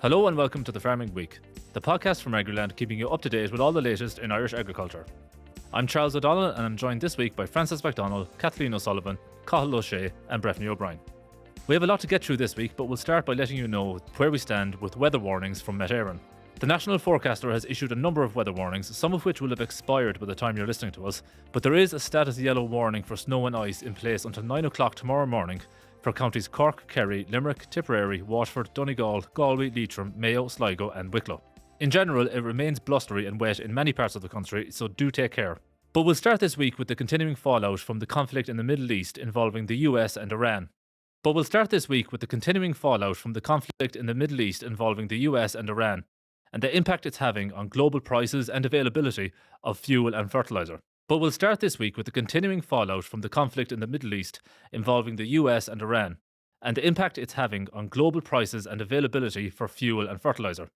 Hello and welcome to the Farming Week, the podcast from Agriland keeping you up to date with all the latest in Irish agriculture. I'm Charles O'Donnell and I'm joined this week by Francis McDonald, Kathleen O'Sullivan, Cathal O'Shea and Breffney O'Brien. We have a lot to get through this week, but we'll start by letting you know where we stand with weather warnings from Met Éireann. The National Forecaster has issued a number of weather warnings, some of which will have expired by the time you're listening to us, but there is a status yellow warning for snow and ice in place until 9 o'clock tomorrow morning for counties Cork, Kerry, Limerick, Tipperary, Waterford, Donegal, Galway, Leitrim, Mayo, Sligo and Wicklow. In general, it remains blustery and wet in many parts of the country, so do take care. But we'll start this week with the continuing fallout from the conflict in the Middle East involving the US and Iran. And the impact it's having on global prices and availability of fuel and fertiliser. But we'll start this week with the continuing fallout from the conflict in the Middle East involving the US and Iran, and the impact it's having on global prices and availability for fuel and fertiliser.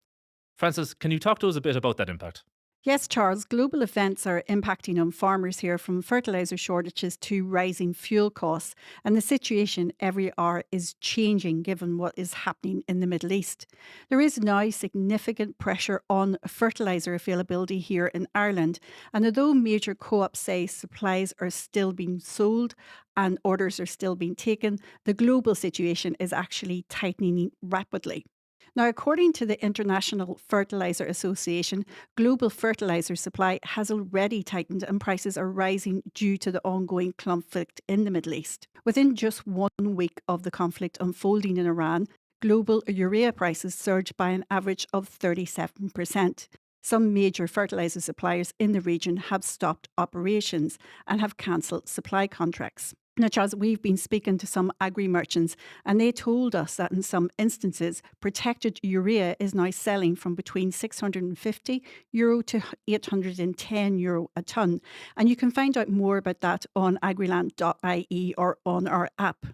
Francis, can you talk to us a bit about that impact? Yes, Charles, global events are impacting on farmers here, from fertiliser shortages to rising fuel costs. And the situation every hour is changing given what is happening in the Middle East. There is now significant pressure on fertiliser availability here in Ireland. And although major co-ops say supplies are still being sold and orders are still being taken, the global situation is actually tightening rapidly. Now, according to the International Fertiliser Association, global fertiliser supply has already tightened and prices are rising due to the ongoing conflict in the Middle East. Within just 1 week of the conflict unfolding in Iran, global urea prices surged by an average of 37%. Some major fertiliser suppliers in the region have stopped operations and have cancelled supply contracts. Now, Charles, we've been speaking to some agri merchants and they told us that in some instances, protected urea is now selling from between €650 to €810 a tonne. And you can find out more about that on Agriland.ie or on our app.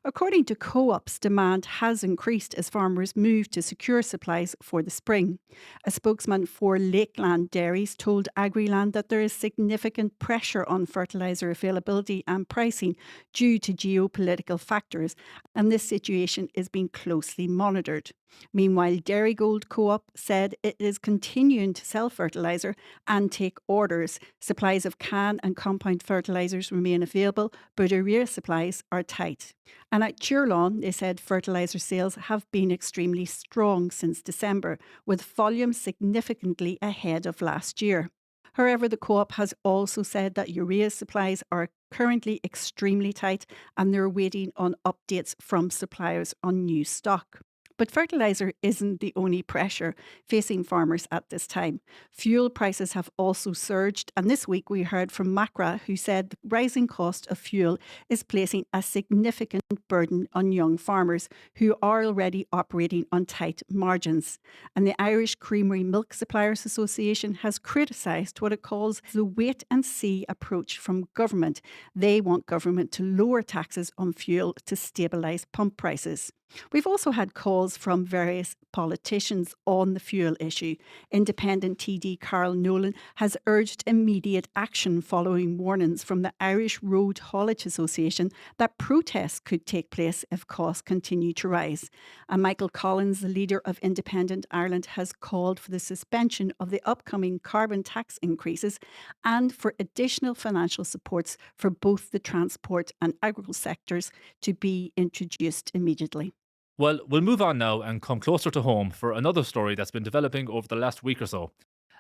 According to co-ops, demand has increased as farmers move to secure supplies for the spring. A spokesman for Lakeland Dairies told Agriland that there is significant pressure on fertiliser availability and pricing due to geopolitical factors, and this situation is being closely monitored. Meanwhile, Dairygold Co-op said it is continuing to sell fertiliser and take orders. Supplies of can and compound fertilisers remain available, but urea supplies are tight. And at Cheerlawn, they said fertiliser sales have been extremely strong since December, with volumes significantly ahead of last year. However, the co-op has also said that urea supplies are currently extremely tight and they're waiting on updates from suppliers on new stock. But fertiliser isn't the only pressure facing farmers at this time. Fuel prices have also surged, and this week we heard from Macra, who said the rising cost of fuel is placing a significant burden on young farmers who are already operating on tight margins. And the Irish Creamery Milk Suppliers Association has criticised what it calls the wait and see approach from government. They want government to lower taxes on fuel to stabilise pump prices. We've also had calls from various politicians on the fuel issue. Independent TD Carl Nolan has urged immediate action following warnings from the Irish Road Haulage Association that protests could take place if costs continue to rise. And Michael Collins, the leader of Independent Ireland, has called for the suspension of the upcoming carbon tax increases and for additional financial supports for both the transport and agricultural sectors to be introduced immediately. Well, we'll move on now and come closer to home for another story that's been developing over the last week or so.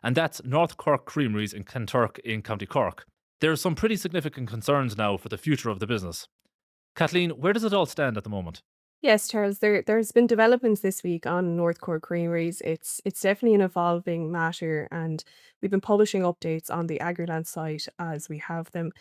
And that's North Cork Creameries in Kenturk in County Cork. There are some pretty significant concerns now for the future of the business. Kathleen, where does it all stand at the moment? Yes, Charles, there's been developments this week on North Cork Creameries. It's definitely an evolving matter, and we've been publishing updates on the Agriland site as we have them.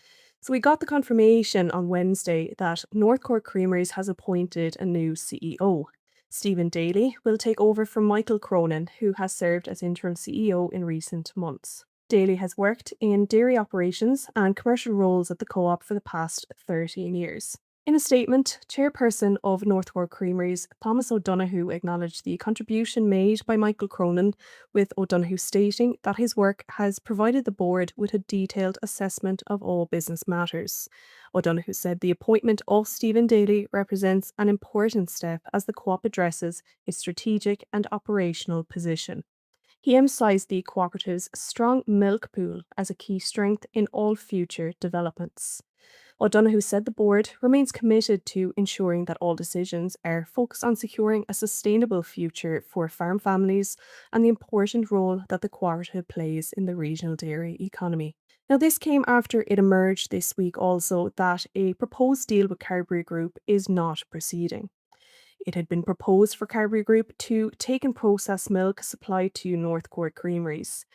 So we got the confirmation on Wednesday that North Cork Creameries has appointed a new CEO. Stephen Daly will take over from Michael Cronin, who has served as interim CEO in recent months. Daly has worked in dairy operations and commercial roles at the co-op for the past 13 years. In a statement, Chairperson of North Cork Creameries, Thomas O'Donoghue, acknowledged the contribution made by Michael Cronin, with O'Donoghue stating that his work has provided the board with a detailed assessment of all business matters. O'Donoghue said the appointment of Stephen Daly represents an important step as the co-op addresses its strategic and operational position. He emphasised the cooperative's strong milk pool as a key strength in all future developments. O'Donoghue said the board remains committed to ensuring that all decisions are focused on securing a sustainable future for farm families and the important role that the cooperative plays in the regional dairy economy. Now, this came after it emerged this week also that a proposed deal with Carberry Group is not proceeding. It had been proposed for Carberry Group to take and process milk supplied to North Cork Creameries.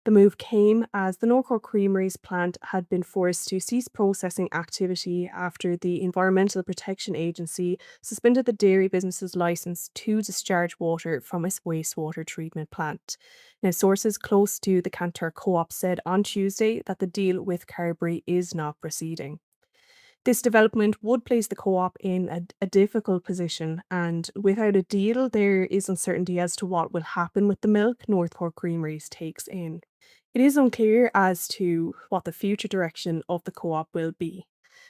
The move came as the North Cork Creameries plant had been forced to cease processing activity after the Environmental Protection Agency suspended the dairy business's licence to discharge water from its wastewater treatment plant. Now, sources close to the Cantor Co-op said on Tuesday that the deal with Carberry is not proceeding. This development would place the co-op in a difficult position, and without a deal, there is uncertainty as to what will happen with the milk North Cork Creameries takes in. It is unclear as to what the future direction of the co-op will be.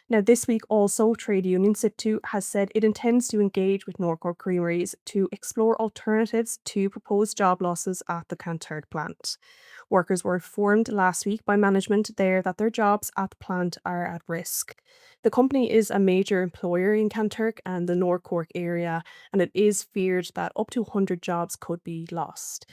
Now, this week also, trade union SIPTU has said it intends to engage with North Cork Creameries to explore alternatives to proposed job losses at the Canturk plant. Workers were informed last week by management there that their jobs at the plant are at risk. The company is a major employer in Canturk and the North Cork area, and it is feared that up to 100 jobs could be lost.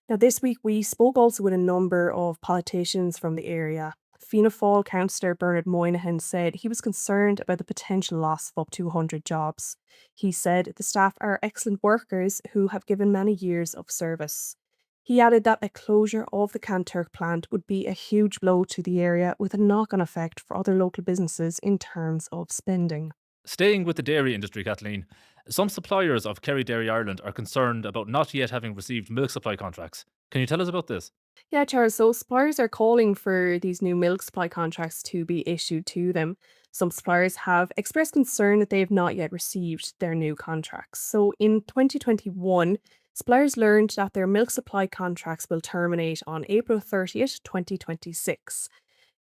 Now, this week we spoke also with a number of politicians from the area. Fianna Fáil councillor Bernard Moynihan said he was concerned about the potential loss of up to 100 jobs. He said the staff are excellent workers who have given many years of service. He added that a closure of the Canturk plant would be a huge blow to the area with a knock-on effect for other local businesses in terms of spending. Staying with the dairy industry, Kathleen, some suppliers of Kerry Dairy Ireland are concerned about not yet having received milk supply contracts. Can you tell us about this? Yeah, Charles, so suppliers are calling for these new milk supply contracts to be issued to them. Some suppliers have expressed concern that they have not yet received their new contracts. So in 2021, suppliers learned that their milk supply contracts will terminate on April 30th, 2026.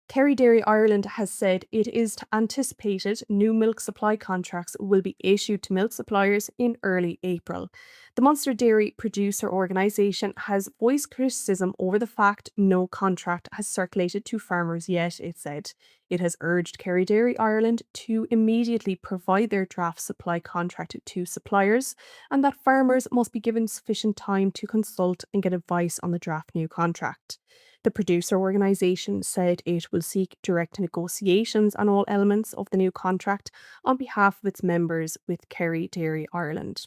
Kerry Dairy Ireland has said it is anticipated new milk supply contracts will be issued to milk suppliers in early April. The Munster Dairy Producer Organisation has voiced criticism over the fact no contract has circulated to farmers yet, it said. It has urged Kerry Dairy Ireland to immediately provide their draft supply contract to suppliers and that farmers must be given sufficient time to consult and get advice on the draft new contract. The producer organisation said it will seek direct negotiations on all elements of the new contract on behalf of its members with Kerry Dairy Ireland.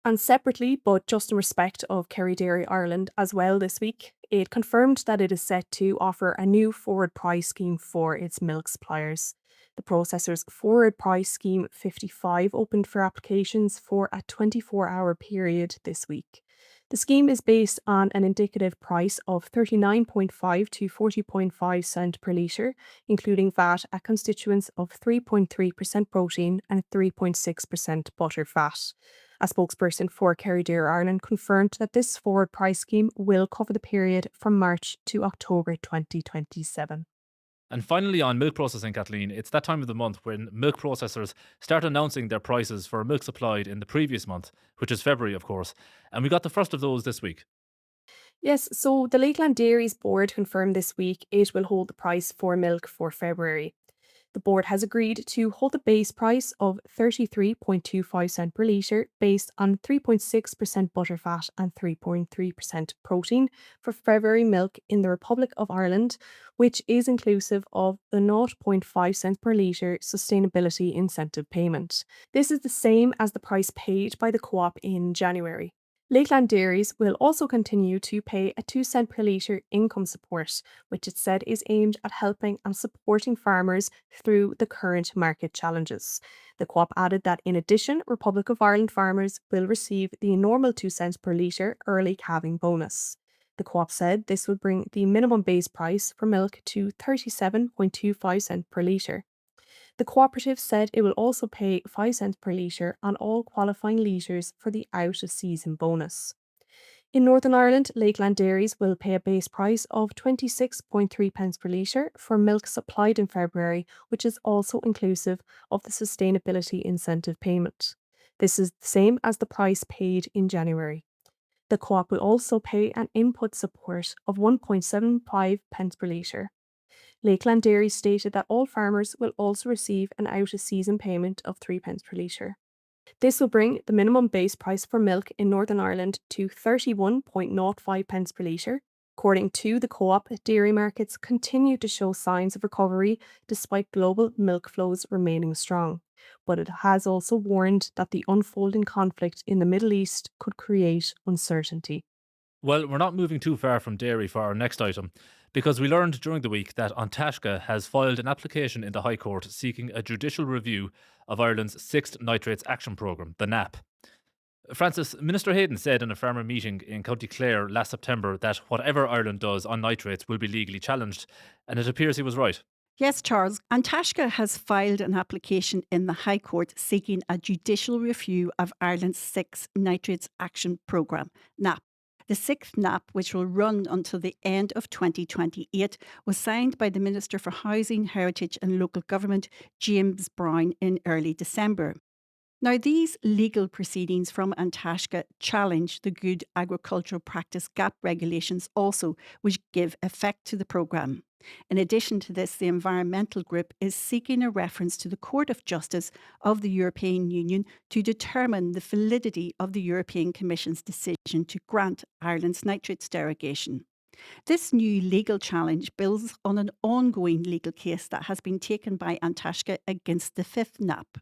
And separately, but just in respect of Kerry Dairy Ireland as well this week, it confirmed that it is set to offer a new forward price scheme for its milk suppliers. The processor's forward price scheme 55 opened for applications for a 24-hour period this week. The scheme is based on an indicative price of 39.5 to 40.5 cent per litre, including VAT at constituents of 3.3% protein and 3.6% butter fat. A spokesperson for Kerry Dairy Ireland confirmed that this forward price scheme will cover the period from March to October 2027. And finally, on milk processing, Kathleen, it's that time of the month when milk processors start announcing their prices for milk supplied in the previous month, which is February, of course. And we got the first of those this week. Yes, so the Lakeland Dairies Board confirmed this week it will hold the price for milk for February. The board has agreed to hold the base price of 33.25 cent per litre based on 3.6% butterfat and 3.3% protein for February milk in the Republic of Ireland, which is inclusive of the 0.5 cent per litre sustainability incentive payment. This is the same as the price paid by the co-op in January. Lakeland Dairies will also continue to pay a 2 cent per litre income support, which it said is aimed at helping and supporting farmers through the current market challenges. The co-op added that in addition, Republic of Ireland farmers will receive the normal 2 cents per litre early calving bonus. The co-op said this would bring the minimum base price for milk to 37.25 cents per litre. The cooperative said it will also pay 5 cents per litre on all qualifying litres for the out-of-season bonus. In Northern Ireland, Lakeland Dairies will pay a base price of 26.3 pence per litre for milk supplied in February, which is also inclusive of the sustainability incentive payment. This is the same as the price paid in January. The co-op will also pay an input support of 1.75 pence per litre. Lakeland Dairy stated that all farmers will also receive an out-of-season payment of 3 pence per litre. This will bring the minimum base price for milk in Northern Ireland to 31.05 pence per litre. According to the co-op, dairy markets continue to show signs of recovery despite global milk flows remaining strong. But it has also warned that the unfolding conflict in the Middle East could create uncertainty. Well, we're not moving too far from dairy for our next item, because we learned during the week that Taisce has filed an application in the High Court seeking a judicial review of Ireland's Sixth Nitrates Action Programme, the NAP. Francis, Minister Hayden said in a farmer meeting in County Clare last September that whatever Ireland does on nitrates will be legally challenged, and it appears he was right. Yes, Charles. And Taisce has filed an application in the High Court seeking a judicial review of Ireland's Sixth Nitrates Action Programme, NAP. The sixth NAP, which will run until the end of 2028, was signed by the Minister for Housing, Heritage and Local Government, James Brown, in early December. Now, these legal proceedings from Taisce challenge the Good Agricultural Practice GAP regulations also, which give effect to the programme. In addition to this, the environmental group is seeking a reference to the Court of Justice of the European Union to determine the validity of the European Commission's decision to grant Ireland's nitrates derogation. This new legal challenge builds on an ongoing legal case that has been taken by Taisce against the fifth NAP.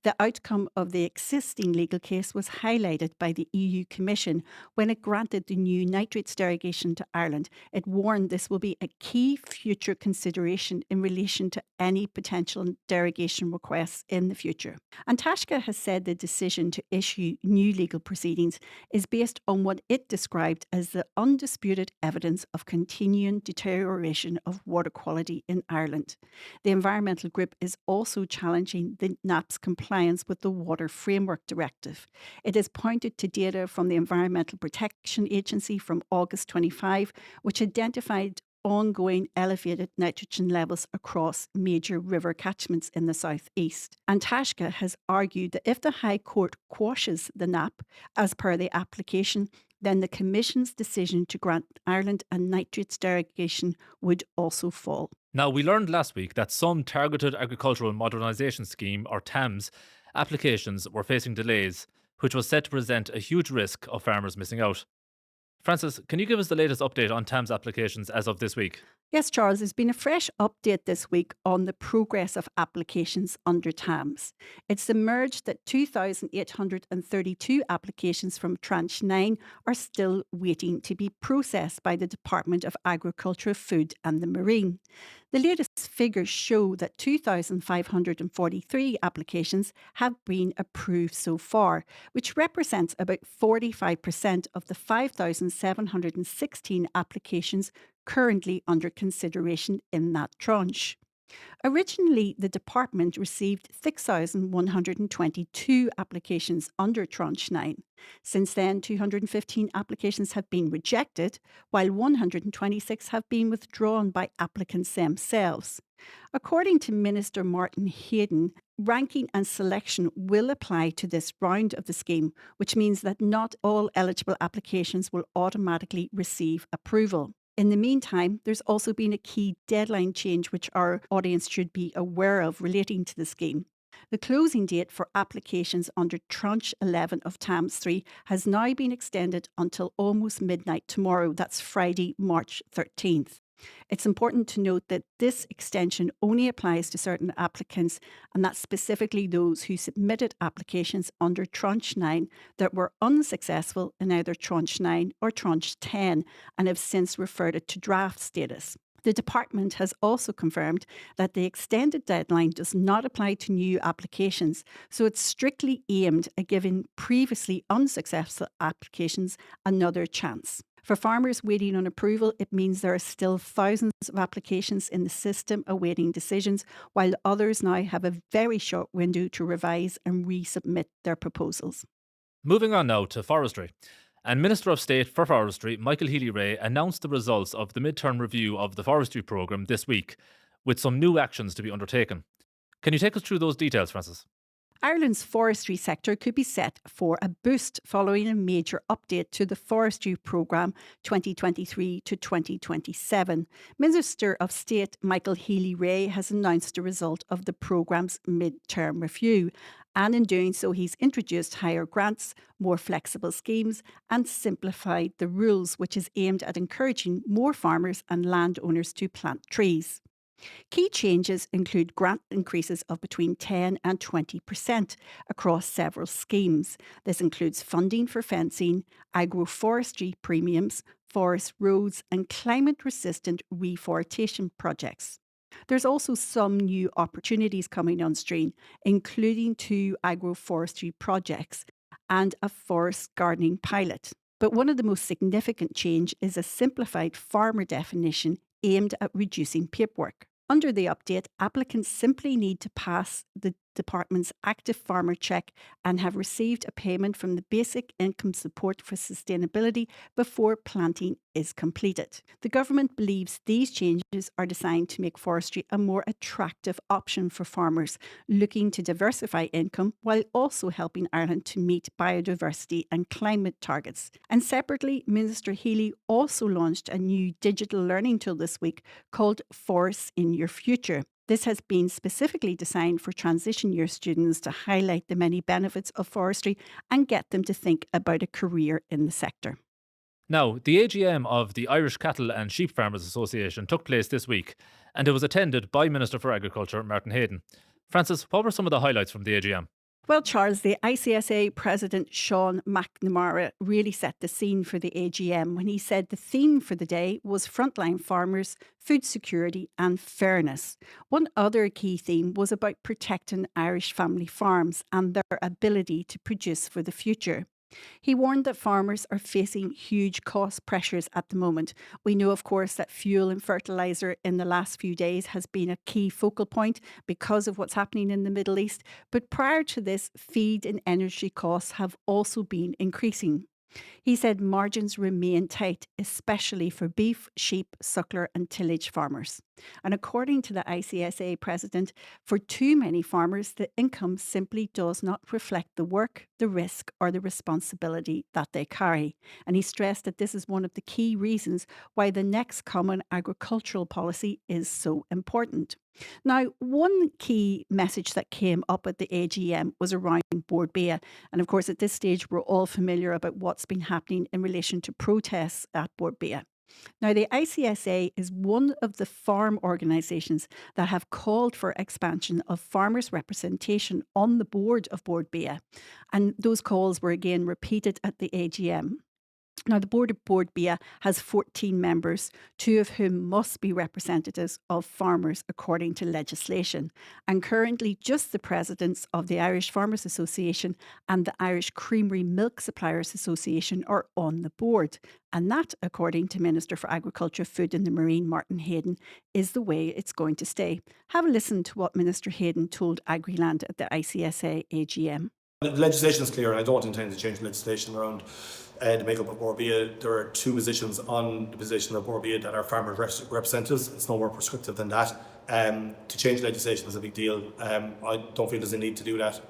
The outcome of the existing legal case was highlighted by the EU Commission when it granted the new nitrates derogation to Ireland. It warned this will be a key future consideration in relation to any potential derogation requests in the future. And Taisce has said the decision to issue new legal proceedings is based on what it described as the undisputed evidence of continuing deterioration of water quality in Ireland. The environmental group is also challenging the NAP's compliance with the Water Framework Directive. It has pointed to data from the Environmental Protection Agency from August 25, which identified ongoing elevated nitrogen levels across major river catchments in the southeast. And Taisce has argued that if the High Court quashes the NAP as per the application, then the Commission's decision to grant Ireland a nitrates derogation would also fall. Now, we learned last week that some Targeted Agricultural Modernisation Scheme, or TAMS, applications were facing delays, which was set to present a huge risk of farmers missing out. Francis, can you give us the latest update on TAMS applications as of this week? Yes, Charles, there's been a fresh update this week on the progress of applications under TAMS. It's emerged that 2,832 applications from Tranche 9 are still waiting to be processed by the Department of Agriculture, Food and the Marine. The latest figures show that 2,543 applications have been approved so far, which represents about 45% of the 5,716 applications currently under consideration in that tranche. Originally, the department received 6,122 applications under Tranche 9. Since then, 215 applications have been rejected, while 126 have been withdrawn by applicants themselves. According to Minister Martin Hayden, ranking and selection will apply to this round of the scheme, which means that not all eligible applications will automatically receive approval. In the meantime, there's also been a key deadline change which our audience should be aware of relating to the scheme. The closing date for applications under Tranche 11 of TAMS 3 has now been extended until almost midnight tomorrow. That's Friday, March 13th. It's important to note that this extension only applies to certain applicants, and that's specifically those who submitted applications under Tranche 9 that were unsuccessful in either Tranche 9 or Tranche 10 and have since referred it to draft status. The department has also confirmed that the extended deadline does not apply to new applications, so it's strictly aimed at giving previously unsuccessful applications another chance. For farmers waiting on approval, it means there are still thousands of applications in the system awaiting decisions, while others now have a very short window to revise and resubmit their proposals. Moving on now to forestry. And Minister of State for Forestry, Michael Healy-Rae, announced the results of the midterm review of the Forestry Programme this week, with some new actions to be undertaken. Can you take us through those details, Francis? Ireland's forestry sector could be set for a boost following a major update to the Forestry Programme 2023 to 2027. Minister of State Michael Healy-Rae has announced the result of the programme's mid-term review. And in doing so, he's introduced higher grants, more flexible schemes, and simplified the rules, which is aimed at encouraging more farmers and landowners to plant trees. Key changes include grant increases of between 10 and 20% across several schemes. This includes funding for fencing, agroforestry premiums, forest roads, and climate resistant reforestation projects. There's also some new opportunities coming on stream, including 2 agroforestry projects and a forest gardening pilot. But one of the most significant change is a simplified farmer definition aimed at reducing paperwork. Under the update, applicants simply need to pass the department's active farmer check and have received a payment from the Basic Income Support for Sustainability before planting is completed. The government believes these changes are designed to make forestry a more attractive option for farmers looking to diversify income while also helping Ireland to meet biodiversity and climate targets. And separately, Minister Healy also launched a new digital learning tool this week called Forests in Your Future. This has been specifically designed for transition year students to highlight the many benefits of forestry and get them to think about a career in the sector. Now, the AGM of the Irish Cattle and Sheep Farmers Association took place this week, and it was attended by Minister for Agriculture, Martin Hayden. Francis, what were some of the highlights from the AGM? Well, Charles, the ICSA President Sean McNamara really set the scene for the AGM when he said the theme for the day was frontline farmers, food security and fairness. One other key theme was about protecting Irish family farms and their ability to produce for the future. He warned that farmers are facing huge cost pressures at the moment. We know, of course, that fuel and fertiliser in the last few days has been a key focal point because of what's happening in the Middle East. But prior to this, feed and energy costs have also been increasing. He said margins remain tight, especially for beef, sheep, suckler, and tillage farmers. And according to the ICSA president, for too many farmers, the income simply does not reflect the work, the risk, or the responsibility that they carry. And he stressed that this is one of the key reasons why the next common agricultural policy is so important. Now, one key message that came up at the AGM was around Bord Bia. And of course, at this stage, we're all familiar about what's been happening in relation to protests at Bord Bia. Now, the ICSA is one of the farm organisations that have called for expansion of farmers' representation on the board of Bord Bia. And those calls were again repeated at the AGM. Now, the board of Bord Bia has 14 members, 2 of whom must be representatives of farmers according to legislation. And currently, just the presidents of the Irish Farmers Association and the Irish Creamery Milk Suppliers Association are on the board. And that, according to Minister for Agriculture, Food and the Marine, Martin Hayden, is the way it's going to stay. Have a listen to what Minister Hayden told Agriland at the ICSA AGM. The legislation is clear, and I don't intend to change the legislation around the makeup of Bord Bia. There are 2 positions on the position of Bord Bia that are farmer representatives. It's no more prescriptive than that. To change legislation is a big deal. I don't feel there's a need to do that.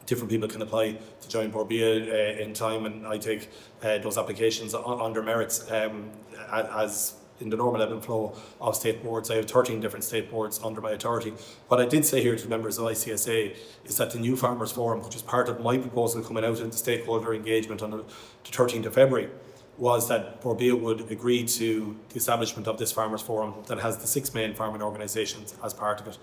Different people can apply to join Bord Bia in time, and I take those applications on their merits as in the normal ebb and flow of state boards. I have 13 different state boards under my authority. What I did say here to members of ICSA is that the new Farmers Forum, which is part of my proposal coming out into stakeholder engagement on the 13th of February, was that Bord Bia would agree to the establishment of this Farmers Forum that has the 6 main farming organisations as part of it.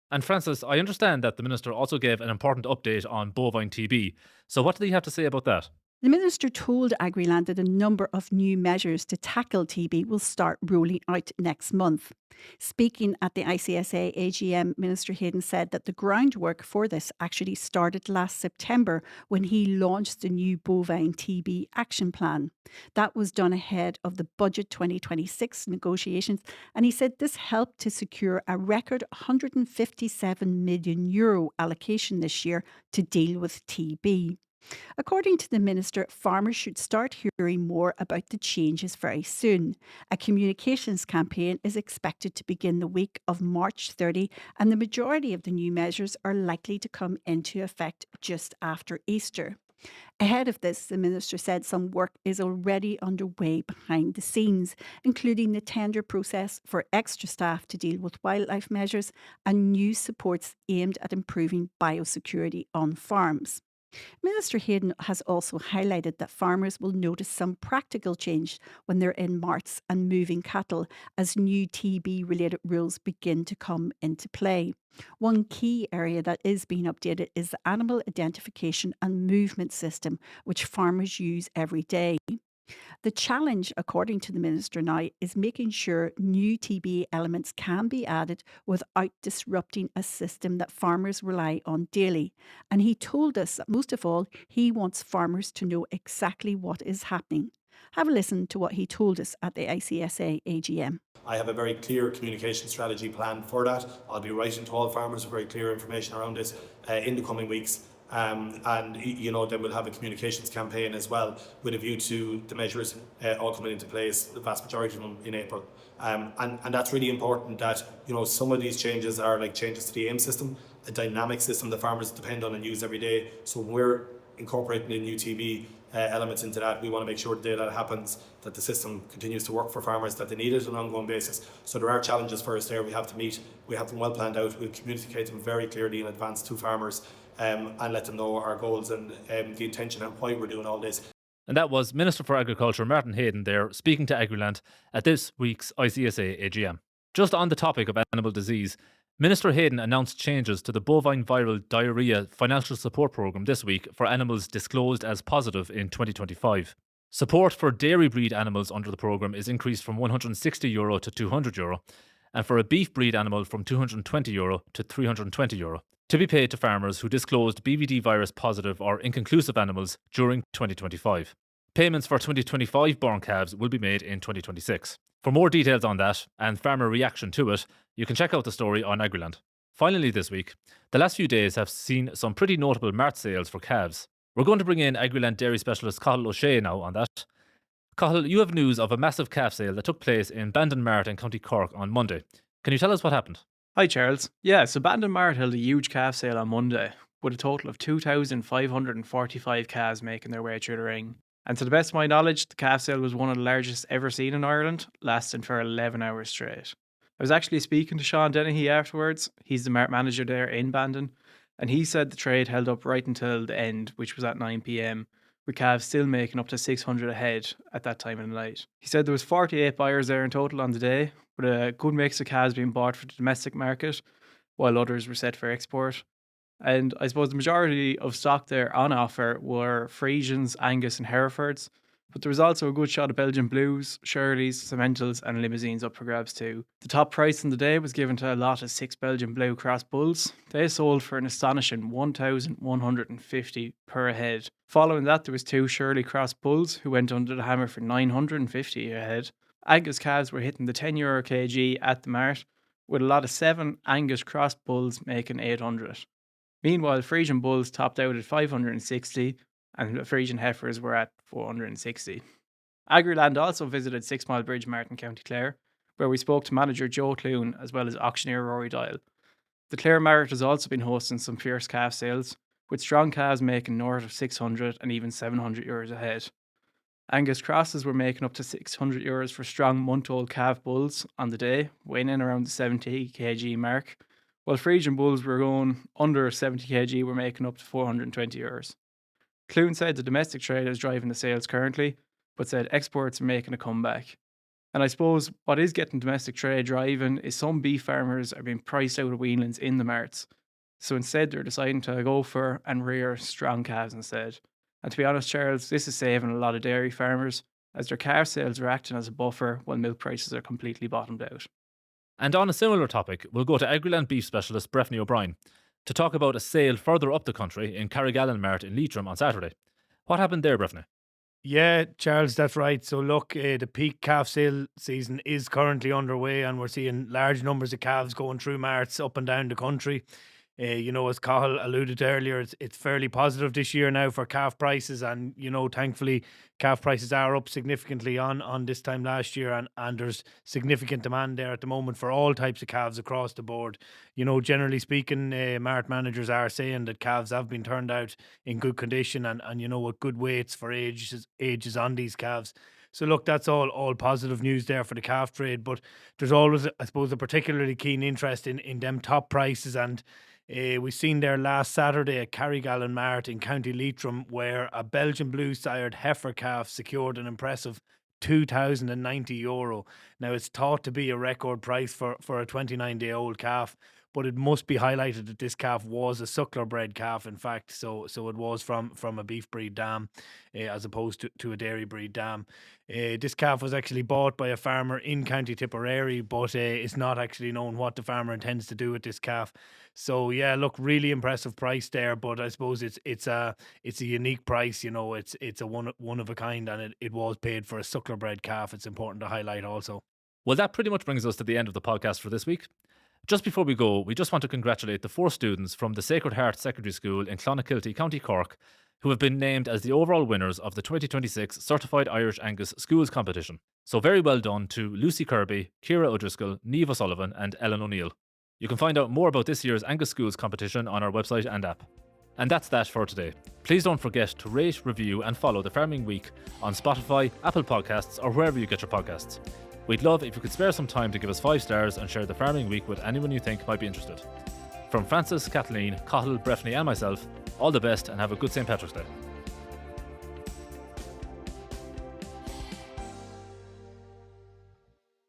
And Francis, I understand that the Minister also gave an important update on bovine TB. So what did he have to say about that? The Minister told Agriland that a number of new measures to tackle TB will start rolling out next month. Speaking at the ICSA AGM, Minister Hayden said that the groundwork for this actually started last September when he launched the new bovine TB action plan. That was done ahead of the Budget 2026 negotiations, and he said this helped to secure a record €157 million allocation this year to deal with TB. According to the Minister, farmers should start hearing more about the changes very soon. A communications campaign is expected to begin the week of March 30, and the majority of the new measures are likely to come into effect just after Easter. Ahead of this, the Minister said some work is already underway behind the scenes, including the tender process for extra staff to deal with wildlife measures and new supports aimed at improving biosecurity on farms. Minister Hayden has also highlighted that farmers will notice some practical change when they're in marts and moving cattle as new TB related rules begin to come into play. One key area that is being updated is the animal identification and movement system, which farmers use every day. The challenge, according to the Minister now, is making sure new TB elements can be added without disrupting a system that farmers rely on daily. And he told us that most of all, he wants farmers to know exactly what is happening. Have a listen to what he told us at the ICSA AGM. I have a very clear communication strategy plan for that. I'll be writing to all farmers with very clear information around this in the coming weeks. And then we'll have a communications campaign as well with a view to the measures all coming into place, the vast majority of them in April. And that's really important that, some of these changes are like changes to the AIM system, a dynamic system that farmers depend on and use every day. So when we're incorporating the new TB elements into that, we want to make sure the day that happens that the system continues to work for farmers, that they need it on an ongoing basis. So there are challenges for us there we have to meet. We have them well planned out. We'll communicate them very clearly in advance to farmers and let them know our goals and the intention and why we're doing all this. And that was Minister for Agriculture Martin Hayden there speaking to Agriland at this week's ICSA AGM. Just on the topic of animal disease, Minister Hayden announced changes to the bovine viral diarrhea financial support programme this week for animals disclosed as positive in 2025. Support for dairy breed animals under the programme is increased from €160 to €200, and for a beef breed animal from €220 to €320, to be paid to farmers who disclosed BVD virus positive or inconclusive animals during 2025. Payments for 2025 born calves will be made in 2026. For more details on that and farmer reaction to it, you can check out the story on Agriland. Finally this week, the last few days have seen some pretty notable mart sales for calves. We're going to bring in Agriland dairy specialist Cathal O'Shea now on that. Cathal, you have news of a massive calf sale that took place in Bandon Mart in County Cork on Monday. Can you tell us what happened? Hi Charles. Yeah, so Bandon Mart held a huge calf sale on Monday, with a total of 2,545 calves making their way through the ring. And to the best of my knowledge, the calf sale was one of the largest ever seen in Ireland, lasting for 11 hours straight. I was actually speaking to Sean Dennehy afterwards. He's the mart manager there in Bandon, and he said the trade held up right until the end, which was at 9 p.m, with calves still making up to 600 a head at that time of the night. He said there was 48 buyers there in total on the day, with a good mix of calves being bought for the domestic market, while others were set for export. And I suppose the majority of stock there on offer were Friesians, Angus and Herefords, but there was also a good shot of Belgian Blues, Shirleys, Sementals and Limousines up for grabs too. The top price in the day was given to a lot of 6 Belgian Blue Cross Bulls. They sold for an astonishing $1,150 per head. Following that, there was 2 Shirley Cross Bulls who went under the hammer for $950 a head. Angus calves were hitting the €10 kg at the mart, with a lot of 7 Angus Cross Bulls making $800. Meanwhile, Frisian bulls topped out at $560 and Frisian heifers were at $460. Agriland also visited 6 Mile Bridge Mart in County Clare, where we spoke to manager Joe Clune as well as auctioneer Rory Dial. The Clare Mart has also been hosting some fierce calf sales, with strong calves making north of €600 and even €700 a head. Angus crosses were making up to €600 for strong month-old calf bulls on the day, weighing in around the 70 kg mark, while Frisian bulls were going under 70 kg were making up to €420. Clune said the domestic trade is driving the sales currently, but said exports are making a comeback. And I suppose what is getting domestic trade driving is some beef farmers are being priced out of weanlings in the marts. So instead they're deciding to go for and rear strong calves instead. And to be honest, Charles, this is saving a lot of dairy farmers as their calf sales are acting as a buffer while milk prices are completely bottomed out. And on a similar topic, we'll go to Agriland beef specialist Breffney O'Brien to talk about a sale further up the country in Carrigallen Mart in Leitrim on Saturday. What happened there, Breffney? Yeah, Charles, that's right. So look, the peak calf sale season is currently underway, and we're seeing large numbers of calves going through marts up and down the country. As Cathal alluded to earlier, it's fairly positive this year now for calf prices, and thankfully calf prices are up significantly on this time last year, and there's significant demand there at the moment for all types of calves across the board. Generally speaking, mart managers are saying that calves have been turned out in good condition and with good weights for ages on these calves. So look, that's all positive news there for the calf trade, but there's always, I suppose, a particularly keen interest in them top prices, and we seen there last Saturday at Carrigallen Mart in County Leitrim, where a Belgian blue sired heifer calf secured an impressive €2,090. Now, it's thought to be a record price for a 29-day-old calf, but it must be highlighted that this calf was a suckler bred calf, in fact, so it was from a beef breed dam as opposed to a dairy breed dam. This calf was actually bought by a farmer in County Tipperary, but it's not actually known what the farmer intends to do with this calf. So yeah, look, really impressive price there, but I suppose it's a unique price. It's a one of a kind, and it was paid for a suckler bred calf. It's important to highlight also. Well, that pretty much brings us to the end of the podcast for this week. Just before we go, we just want to congratulate the 4 students from the Sacred Heart Secondary School in Clonakilty, County Cork, who have been named as the overall winners of the 2026 Certified Irish Angus Schools competition. So very well done to Lucy Kirby, Ciara O'Driscoll, Niamh O'Sullivan and Ellen O'Neill. You can find out more about this year's Angus Schools competition on our website and app. And that's that for today. Please don't forget to rate, review and follow The Farming Week on Spotify, Apple Podcasts or wherever you get your podcasts. We'd love if you could spare some time to give us 5 stars and share The Farming Week with anyone you think might be interested. From Francis, Kathleen, Cathal, Breffney and myself, all the best and have a good St. Patrick's Day.